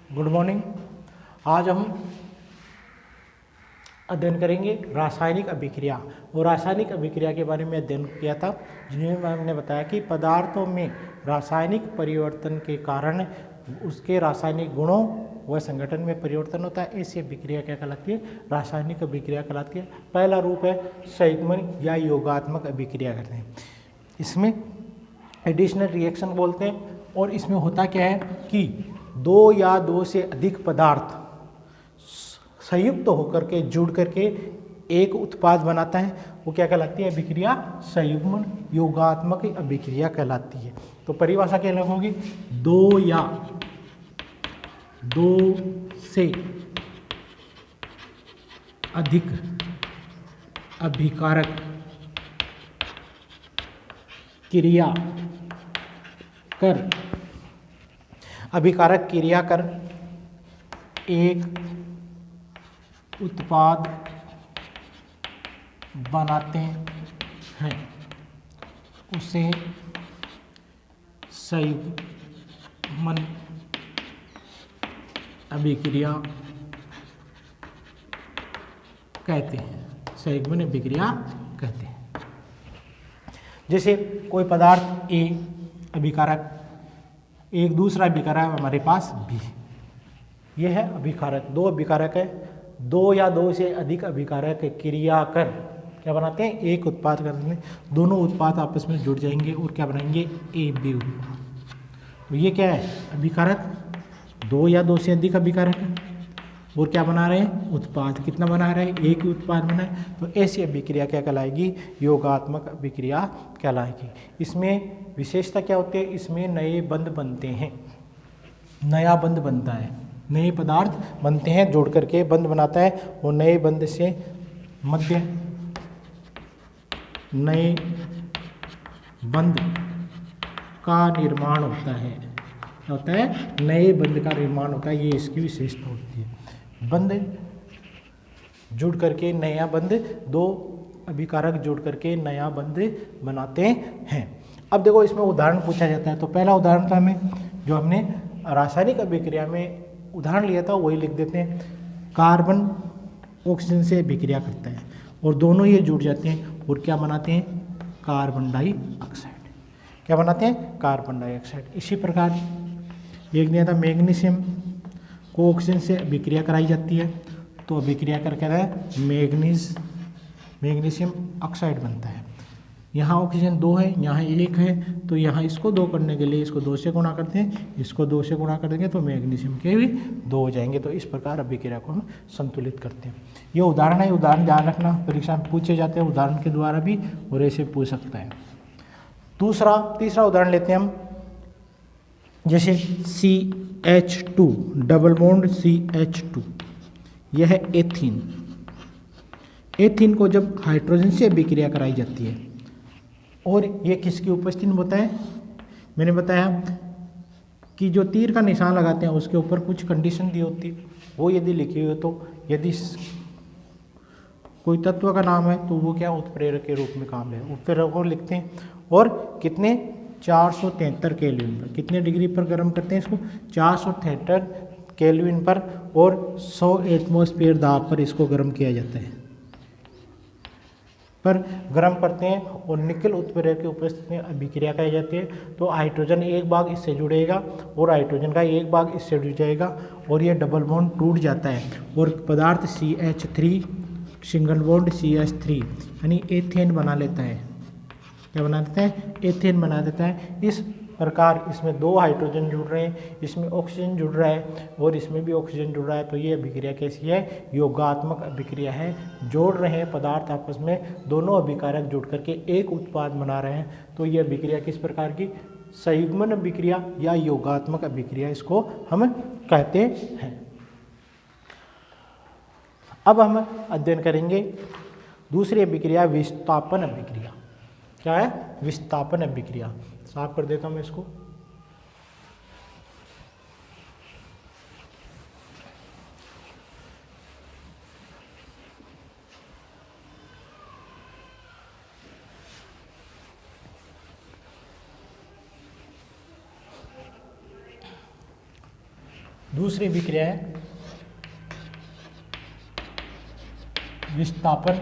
Good morning. आज हम अध्ययन करेंगे रासायनिक अभिक्रिया। और रासायनिक अभिक्रिया के बारे में अध्ययन किया था, जिनमें हमने बताया कि पदार्थों में रासायनिक परिवर्तन के कारण उसके रासायनिक गुणों व संगठन में परिवर्तन होता है। ऐसी अभिक्रिया क्या कहलाती है? रासायनिक अभिक्रिया कहलाती है। पहला रूप है संयुग्मन या योगात्मक अभिक्रिया कहते हैं। इसमें एडिशनल रिएक्शन बोलते हैं। और इसमें होता क्या है कि दो या दो से अधिक पदार्थ संयुक्त होकर के जुड़ करके एक उत्पाद बनाता है। वो क्या कहलाती है? अभिक्रिया संयुग्मन योगात्मक अभिक्रिया कहलाती है। तो परिभाषा क्या लगोगी? दो या दो से अधिक अभिकारक क्रिया कर एक उत्पाद बनाते हैं, उसे संयुग्मन अभिक्रिया कहते हैं। संयुग्मन अभिक्रिया कहते हैं। जैसे कोई पदार्थ ए अभिकारक, एक दूसरा अभिकारक हमारे पास बी, यह है अभिकारक। दो अभिकारक है, दो या दो से अधिक अभिकारक क्रिया कर क्या बनाते हैं? एक उत्पाद करते हैं। दोनों उत्पाद आपस में जुड़ जाएंगे और क्या बनाएंगे? ए बी उत्पाद। तो ये क्या है? अभिकारक। दो या दो से अधिक अभिकारक है और क्या बना रहे हैं? उत्पाद। कितना बना रहे हैं? एक ही उत्पाद बनाए। तो ऐसी अभिक्रिया क्या कहलाएगी? योगात्मक अभिक्रिया कहलाएगी। इसमें विशेषता क्या होती है? इसमें नए बंध बनते हैं, नया बंध बनता है, नए पदार्थ बनते हैं, जोड़ करके बंध बनाता है। और नए बंध से मध्य नए बंध का निर्माण होता है। क्या होता है? नए बंध का निर्माण होता है। ये इसकी विशेषता होती है। बंध जुड़ करके नया बंध, दो अभिकारक जुड़ करके नया बंध बनाते हैं। अब देखो, इसमें उदाहरण पूछा जाता है। तो पहला उदाहरण था हमें, जो हमने रासायनिक अभिक्रिया में उदाहरण लिया था, वही लिख देते हैं। कार्बन ऑक्सीजन से अभिक्रिया करता है और दोनों ये जुड़ जाते हैं और क्या बनाते हैं? Carbon dioxide. क्या बनाते हैं? Carbon dioxide. इसी प्रकार एक दिया था, मैग्नीशियम को ऑक्सीजन से अभिक्रिया कराई जाती है, तो अभिक्रिया करके मैग्नीशियम ऑक्साइड बनता है। यहाँ ऑक्सीजन दो है, यहाँ एक है, तो यहाँ इसको दो करने के लिए इसको दो से गुणा करते हैं, इसको दो से गुणा कर देंगे तो मैग्नीशियम के भी दो हो जाएंगे। तो इस प्रकार अभिक्रिया को हम संतुलित करते हैं। ये उदाहरण है, उदाहरण ध्यान रखना, परीक्षा में पूछे जाते हैं उदाहरण के द्वारा भी, और ऐसे पूछ सकता है। तीसरा उदाहरण लेते हैं हम। जैसे CH2 डबल बॉन्ड CH2, यह है एथीन। एथीन को जब हाइड्रोजन से अभिक्रिया कराई जाती है और ये किसकी उपस्थिति में होता है? मैंने बताया कि जो तीर का निशान लगाते हैं उसके ऊपर कुछ कंडीशन दी होती है। वो यदि लिखी हुई हो, तो यदि कोई तत्व का नाम है तो वो क्या उत्प्रेरक के रूप में काम है। उत्प्रेरक को लिखते हैं और कितने? 473 केल्विन पर। कितने डिग्री पर गर्म करते हैं इसको? 473 केल्विन पर, और 100 एटमॉस्फेयर दाब पर इसको गर्म किया जाता है, पर गर्म करते हैं। और निकल उत्प्रेरक की उपस्थिति में अभिक्रिया कराई जाती है। तो हाइड्रोजन एक भाग इससे जुड़ेगा और हाइड्रोजन का एक भाग इससे जुड़ जाएगा और ये डबल बॉन्ड टूट जाता है और पदार्थ CH3 सिंगल बॉन्ड CH3 यानी एथेन बना लेता है। क्या बना देता है? एथेन बना देता है। इस प्रकार इसमें दो हाइड्रोजन जुड़ रहे हैं, इसमें ऑक्सीजन जुड़ रहा है और इसमें भी ऑक्सीजन जुड़ रहा है। तो ये अभिक्रिया कैसी है? योगात्मक अभिक्रिया है। जोड़ रहे हैं पदार्थ आपस में, दोनों अभिकारक जुड़ करके एक उत्पाद बना रहे हैं। तो ये अभिक्रिया किस प्रकार की? संयुग्मन अभिक्रिया या योगात्मक अभिक्रिया इसको हम कहते हैं। अब हम अध्ययन करेंगे दूसरी अभिक्रिया, विस्थापन अभिक्रिया। क्या है? विस्थापन अभिक्रिया। साफ कर देता हूं मैं इसको। दूसरी अभिक्रिया है विस्थापन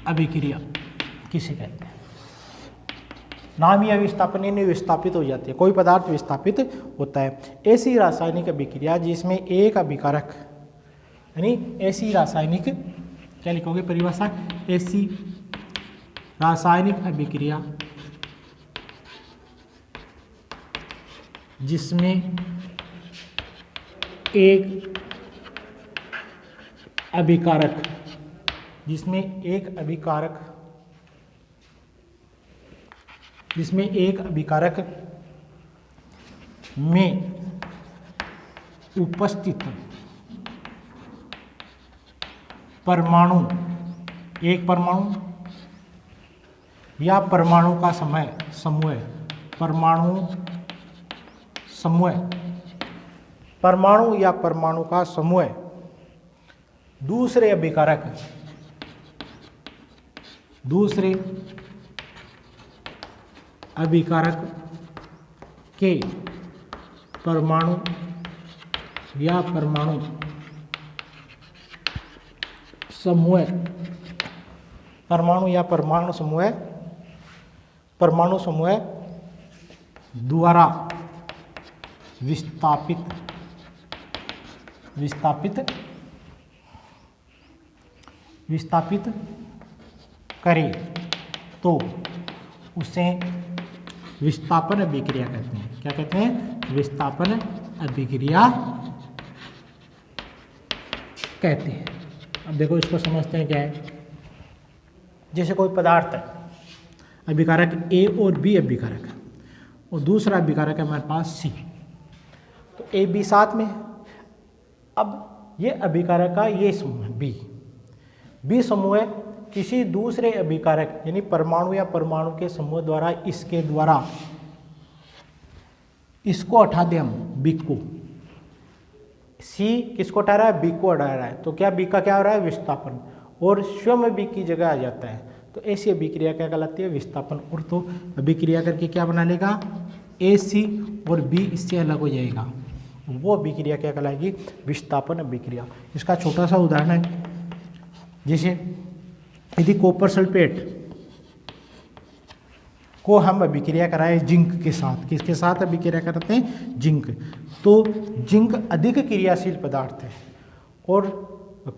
अभिक्रिया किसे कहते हैं। नाम ही विस्थापन यानी विस्थापित हो जाती है, कोई पदार्थ विस्थापित होता है। ऐसी रासायनिक अभिक्रिया जिसमें एक अभिकारक यानी ऐसी रासायनिक, क्या लिखोगे परिभाषा, ऐसी रासायनिक अभिक्रिया जिसमें एक अभिकारक में उपस्थित परमाणु, एक परमाणु या परमाणु का समूह या परमाणु का समूह दूसरे अभिकारक के परमाणु या परमाणु समूह द्वारा विस्थापित करे तो उसे विस्थापन अभिक्रिया कहते हैं। क्या कहते हैं? विस्थापन अभिक्रिया कहते हैं। अब देखो इसको समझते हैं क्या है। जैसे कोई पदार्थ है, अभिकारक ए और बी अभिकारक है, और दूसरा अभिकारक है हमारे पास सी, तो ए बी साथ में है। अब ये अभिकारक का ये समूह बी समूह किसी दूसरे अभिकारक यानी परमाणु या परमाणु के समूह द्वारा इसको हटा दें हम, बी को। सी किसको हटा रहा है? बी को हटा रहा है, तो क्या बी का क्या हो रहा है? विस्थापन, और स्वयं बी की जगह आ जाता है। तो ऐसी अभिक्रिया क्या कहलाती है? विस्थापन। और तो अभिक्रिया करके क्या बना लेगा? ए सी और बी इससे अलग हो जाएगा, वो अभिक्रिया क्या कहलाएगी? विस्थापन अभिक्रिया। इसका छोटा सा उदाहरण है, जैसे यदि कॉपर सल्फेट को हम अभिक्रिया कराएं जिंक के साथ, किसके साथ अभिक्रिया करते हैं? जिंक। तो जिंक अधिक क्रियाशील पदार्थ है और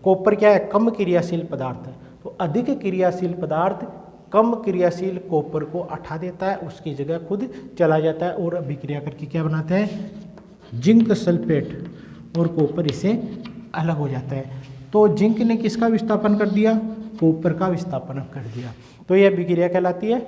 कॉपर क्या है? कम क्रियाशील पदार्थ है। तो अधिक क्रियाशील पदार्थ कम क्रियाशील कॉपर को हटा देता है, उसकी जगह खुद चला जाता है और अभिक्रिया करके क्या बनाते हैं? जिंक सल्फेट और कॉपर इससे अलग हो जाता है। तो जिंक ने किसका विस्थापन कर दिया? कॉपर का विस्थापन कर दिया। तो यह अभिक्रिया कहलाती है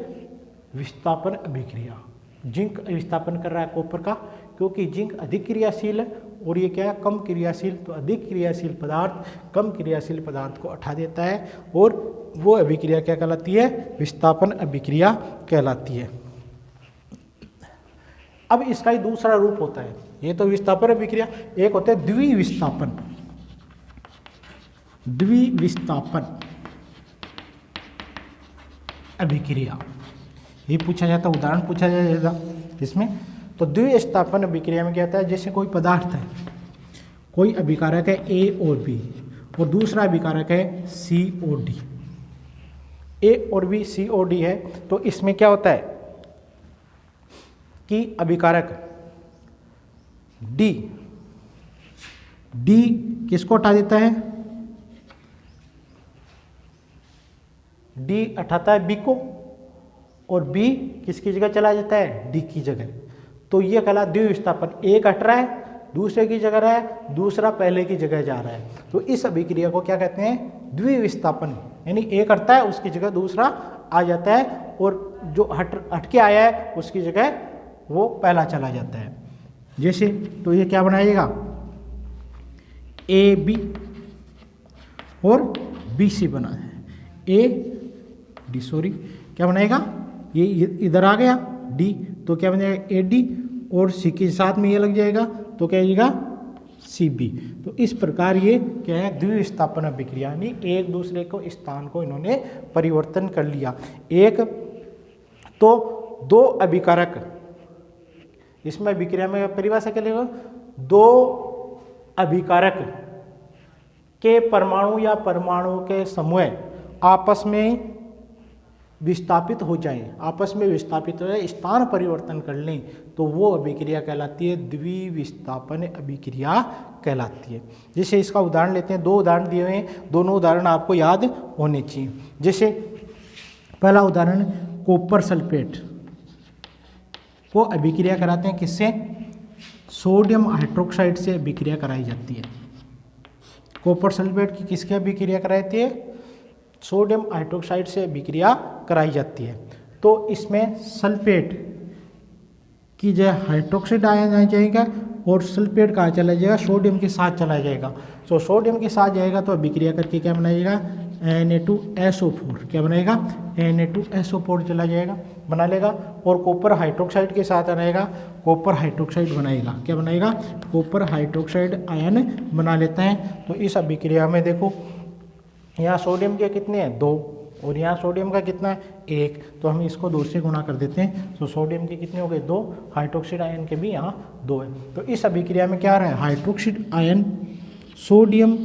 विस्थापन अभिक्रिया। जिंक विस्थापन कर रहा है कॉपर का, क्योंकि जिंक अधिक क्रियाशील है और ये क्या है? कम क्रियाशील। तो अधिक क्रियाशील पदार्थ कम क्रियाशील पदार्थ को हटा देता है और वो अभिक्रिया क्या कहलाती है? विस्थापन अभिक्रिया कहलाती है। अब इसका ही दूसरा रूप होता है, ये तो विस्थापन अभिक्रिया, एक होता है द्विविस्थापन अभिक्रिया। ये पूछा जाता, उदाहरण पूछा जाएगा इसमें। तो द्विविस्थापन अभिक्रिया में क्या होता है? जैसे कोई पदार्थ है, कोई अभिकारक है ए और बी और दूसरा अभिकारक है सी और डी। ए और बी सी और डी है, तो इसमें क्या होता है कि अभिकारक डी किसको हटा देता है? डी हटाता है बी को और बी किसकी जगह चला जाता है? डी की जगह। तो ये कहला द्विविस्थापन। एक हट रहा है, दूसरे की जगह रहा है, दूसरा पहले की जगह जा रहा है। तो इस अभिक्रिया को क्या कहते हैं? द्विविस्थापन। यानी एक हटता है, उसकी जगह दूसरा आ जाता है और जो हट के आया है उसकी जगह वो पहला चला जाता है। जैसे तो ये क्या बनाएगा? ए बी और बी सी बना है, ए डी, सॉरी क्या बनाएगा? ये इधर आ गया डी, तो क्या बन जाएगा? ए डी, और सी के साथ में ये लग जाएगा तो क्या आएगा? C B. तो इस प्रकार ये क्या है? द्विविस्थापन अभिक्रिया, यानी एक दूसरे को स्थान को इन्होंने परिवर्तन कर लिया। एक तो दो अभिकारक इसमें अभिक्रिया में परिभाषा क्या लिखो, दो अभिकारक के परमाणु या परमाणु के समूह आपस में विस्थापित हो जाए, आपस में विस्थापित हो जाए, स्थान परिवर्तन कर लें, तो वो अभिक्रिया कहलाती है द्विविस्थापन अभिक्रिया कहलाती है। जैसे इसका उदाहरण लेते हैं, दो उदाहरण दिए हुए हैं, दोनों उदाहरण आपको याद होने चाहिए। जैसे पहला उदाहरण कॉपर सल्फेट को अभिक्रिया कराते हैं किससे, सोडियम हाइड्रोक्साइड से अभिक्रिया कराई जाती है। कॉपर सल्फेट की किसकी अभिक्रिया कराई जाती है, सोडियम हाइड्रोक्साइड से अभिक्रिया कराई जाती है। तो इसमें सल्फेट की जगह हाइड्रोक्साइड आयन आ जाएगा और सल्फेट कहाँ चला जाएगा, सोडियम के साथ चला जाएगा। तो सोडियम के साथ जाएगा तो अभिक्रिया करके क्या बनाएगा, Na2SO4, क्या बनाएगा, Na2SO4 चला जाएगा, बना लेगा। और कॉपर हाइड्रोक्साइड के साथ आएगा, कॉपर हाइड्रोक्साइड बनाएगा, क्या बनाएगा, कॉपर हाइड्रोक्साइड आयन बना लेता है। तो इस अभिक्रिया में देखो यहाँ सोडियम के कितने हैं, 2, और यहाँ सोडियम का कितना है, 1, तो हम इसको 2 से गुणा कर देते हैं। तो सोडियम के कितने हो गए, 2, हाइड्रोक्साइड आयन के भी यहाँ 2 है। तो इस अभिक्रिया में क्या आ रहा है, हाइड्रोक्साइड आयन सोडियम,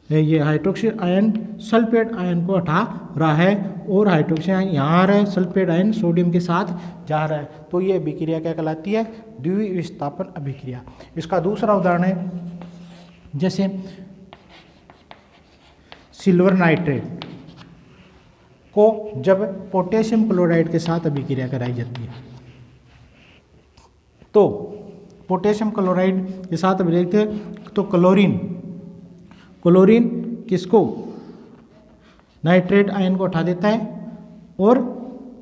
ये हाइड्रोक्साइड आयन सल्फेट आयन को हटा रहा है और हाइड्रोक्साइड आयन यहाँ आ रहा है, सल्फेट आयन सोडियम के साथ जा रहा है। तो ये अभिक्रिया क्या कहलाती है, द्विविस्थापन अभिक्रिया। इसका दूसरा उदाहरण है, जैसे सिल्वर नाइट्रेट को जब पोटेशियम क्लोराइड के साथ अभिक्रिया कराई जाती है, तो पोटेशियम क्लोराइड के साथ अभिक्रिया, तो क्लोरीन किसको, नाइट्रेट आयन को उठा देता है और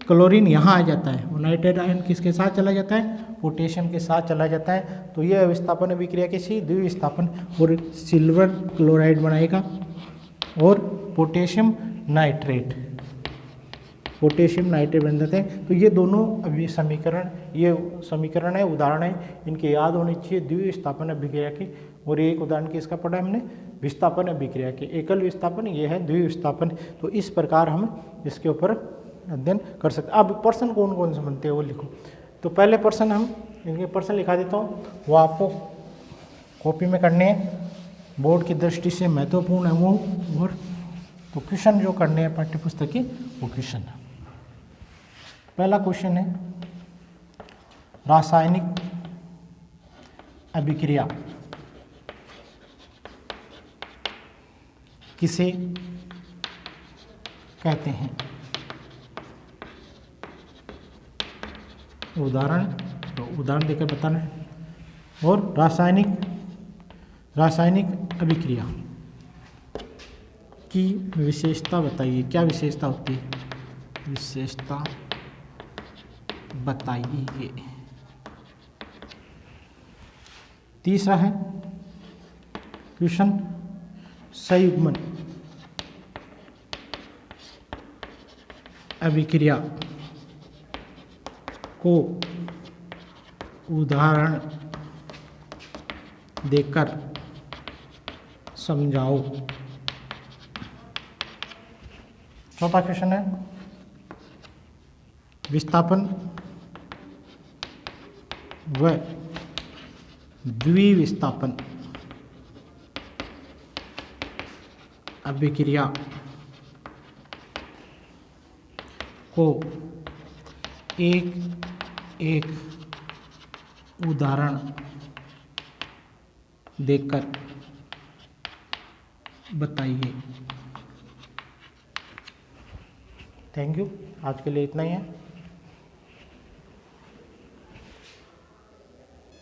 क्लोरीन यहाँ आ जाता है, और नाइट्रेट आयन किसके साथ चला जाता है, पोटेशियम के साथ चला जाता है। तो यह विस्थापन अभिक्रिया किसी द्विविस्थापन, और सिल्वर क्लोराइड बनाएगा और पोटेशियम नाइट्रेट बन जाते हैं। तो ये दोनों अभी समीकरण है, उदाहरण है, इनके याद होने चाहिए द्विविस्थापन अभिक्रिया के। और एक उदाहरण किसका पढ़ा हमने, विस्थापन अभिक्रिया के, एकल विस्थापन, ये है द्विविस्थापन। तो इस प्रकार हम इसके ऊपर अध्ययन कर सकते हैं। अब प्रश्न कौन कौन से बनते हैं वो लिखो। तो पहले प्रश्न हम इनके प्रश्न लिखा देता हूँ, वो आपको कॉपी में करने हैं, बोर्ड की दृष्टि से महत्वपूर्ण है वो। और तो क्वेश्चन जो करने हैं पाठ्यपुस्तक की, वो क्वेश्चन है। पहला क्वेश्चन है, रासायनिक अभिक्रिया किसे कहते हैं। उदाहरण देकर बताना है। और रासायनिक अभिक्रिया की विशेषता बताइए, क्या विशेषता होती है, विशेषता बताइए। तीसरा है क्वेश्चन, संयुग्मन अभिक्रिया को उदाहरण देकर समझाओ। चौथा क्वेश्चन है, विस्थापन व द्विविस्थापन अभिक्रिया को एक उदाहरण देकर बताइए। थैंक यू, आज के लिए इतना ही है।